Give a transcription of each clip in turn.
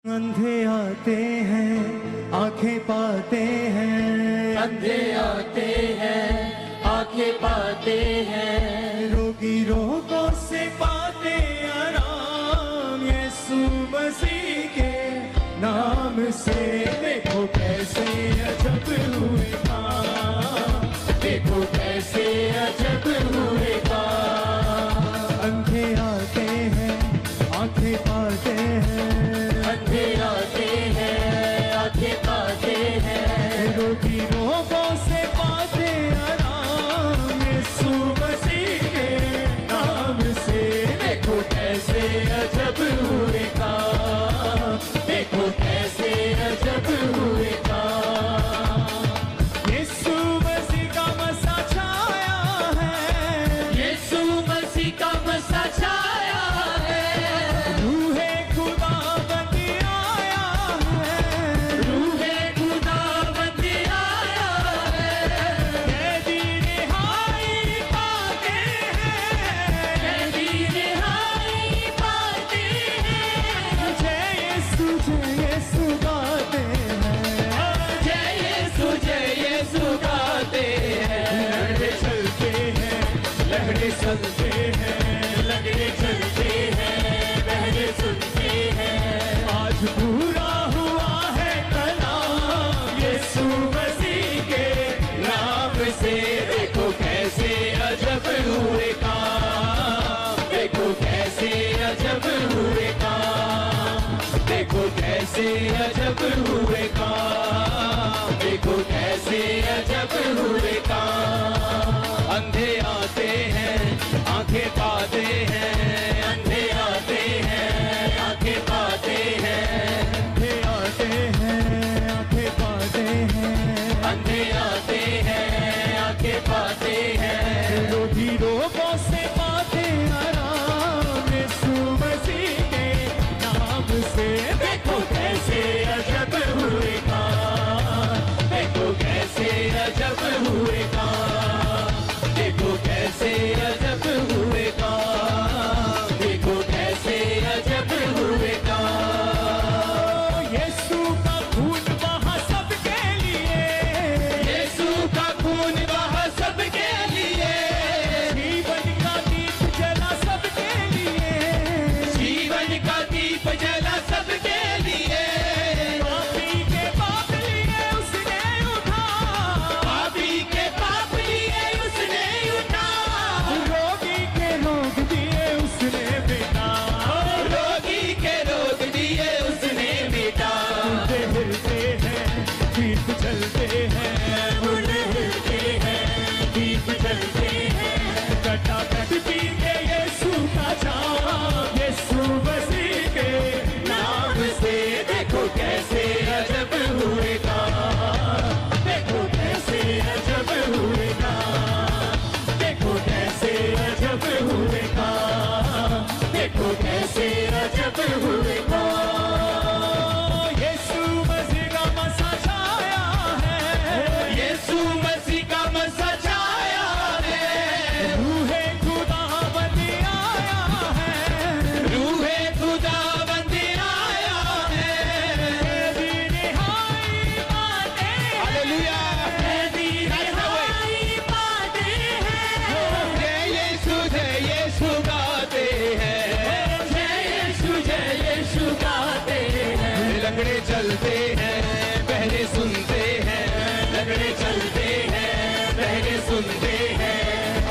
अंधे आते हैं आंखें पाते हैं, अंधे आते हैं आंखें पाते हैं, रोगी रोगों से पाते आराम यीशु मसीह के नाम से। देखो कैसे अजब हुए काम, देखो कैसे अजब हुए काम। अंधे आते हैं आंखें पाते हैं, अंधे आते हैं आंखें पाते हैं, रोगी रोगों से पाते आराम यीशु मसीह के नाम से। देखो कैसे अजब हुए काम, देखो कैसे अजब हुए काम। यीशु मसीह का मसा छाया है, यीशु मसीह का मसा छाया है, रूहे खुदावंद आया है, रूहे खुदावंद आया है, कैदी रिहाई पाते हैं, कैदी रिहाई पाते हैं, जय यीशु गाते हैं, जय यीशु गाते हैं। लहरें चलते हैं लहरें चलते हैं, लहरें चलते हैं बहरें सुनते हैं, आज पूरा हुआ है कलाम यीशु मसीह के नाम से। देखो कैसे अजब हुए काम, देखो कैसे अजब हुए काम, देखो कैसे अजब हुए काम, देखो कैसे अजब हुए काम। अंधे आते हैं आंखें पाते हैं, अंधे आते हैं आंखें पाते हैं, अंधे आते हैं आंखें पाते हैं, अंधे आते हैं आंखें पाते हैं, रोगी रोगों से पाते आराम यीशु मसीह के नाम से। देखो कैसे अजब हुए काम, देखो कैसे अजब हुए काम, देखो कैसे अजब हुए काम, देखो कैसे अजब हुए काम। यीशु का खून बहा सबके लिए, यीशु का खून बहा सबके लिए, जीवन का दीप जला सबके लिए, जीवन का दीप जला सबके लिए, पापी के पाप लिए उसने उठा, पापी के पाप लिए उसने उठा, रोगी के रोग दिए उसने मिटा, रोगी के रोग दिए उसने मिटा। मुर्दे हिलते हैं दीप जलते हैं, मुर्दे हिलते हैं दीप जलते हैं, कटाकट पी के यीशु का जाम यीशु मसीह के नाम से। देखो कैसे अजब हुए काम, देखो कैसे अजब हुए काम, देखो कैसे अजब हुए काम, देखो कैसे अजब हुए काम। यीशु मसीह का मसा छाया है, यीशु मसीह का मसा छाया है, रूहे खुदावंद आया है, रूहे खुदावंद आया है, कैदी रिहाई पाते हैं, हालेलुया। कैदी रिहाई पाते हैं, जय यीशु गाते हैं, जय यीशु गाते हैं। लंगड़े चलते हैं बहरे सुनते हैं, लंगड़े चलते हैं बहरे सुनते हैं,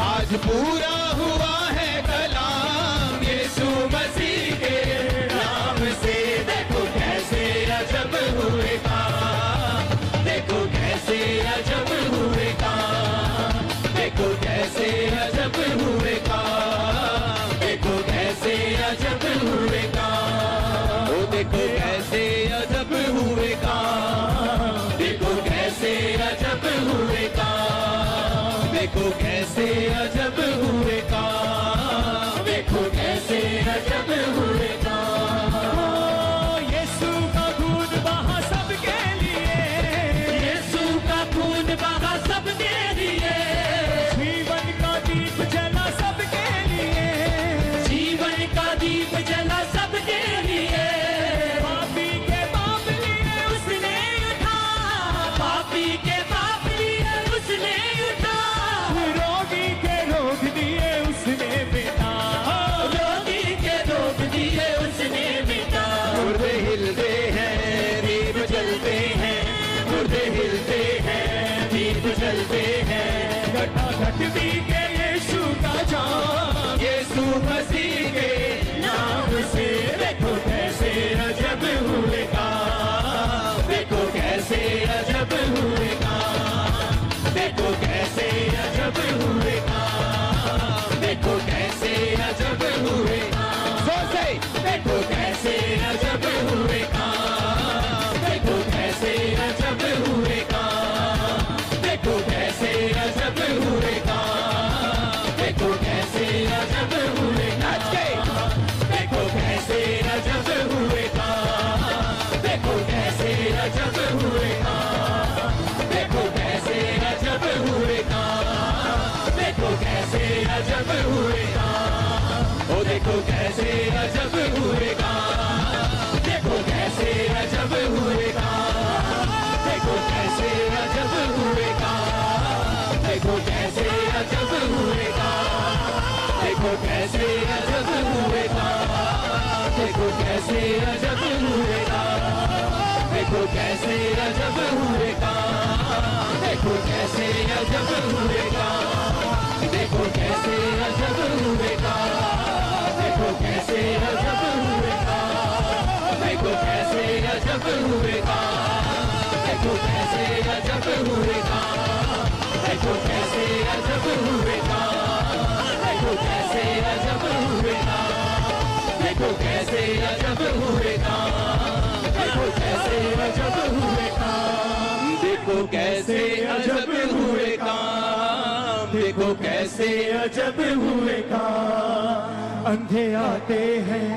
आज पूरा हुआ है कलाम यीशु मसीह के नाम से। देखो कैसे अजब हुए काम, देखो कैसे अजब हुए काम, देखो कैसे अजब हुए काम, देखो कैसे अजब हुए काम। ओ देखो कैसे अजब हुए काम, देखो कैसे अजब हुए काम, देखो कैसे अजब हुए काम, देखो कैसे अजब हुए काम। यीशु का खून बहा सबके लिए, यीशु का खून बहा सबके लिए, जीवन का दीप जला सबके लिए, जीवन का दीप जला सबके लिए, पापी के अजब हुए काम, देखो कैसे अजब हुए काम, देखो कैसे अजब हुए काम, ओ देखो कैसे अजब हुए काम, देखो कैसे अजब हुए काम, देखो कैसे अजब हुए काम, देखो कैसे अजब हुए काम, देखो कैसे अजब हुए काम, देखो कैसे अजब हुए काम, देखो कैसे अजब हुए काम, देखो कैसे अजब हुए काम, देखो कैसे अजब हुए काम, देखो कैसे अजब हुए काम, देखो कैसे अजब हुए काम, देखो कैसे अजब हुए काम, देखो कैसे अजब हुए काम, देखो कैसे अजब हुए काम, देखो कैसे अजब हुए काम, देखो कैसे अजब हुए काम, देखो कैसे अजब हुए काम, देखो कैसे अजब हुए काम, अंधे आते हैं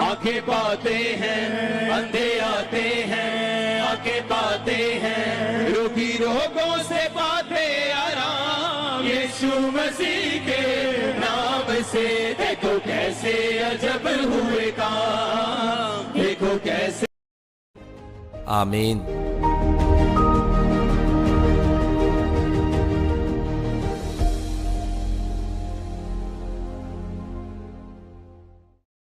आंखें पाते हैं, अंधे आते हैं आंखें पाते हैं, रोगी रोगों से पाते आराम, यीशु मसीह के नाम से देखो कैसे अजब हुए काम, देखो कैसे आमीन।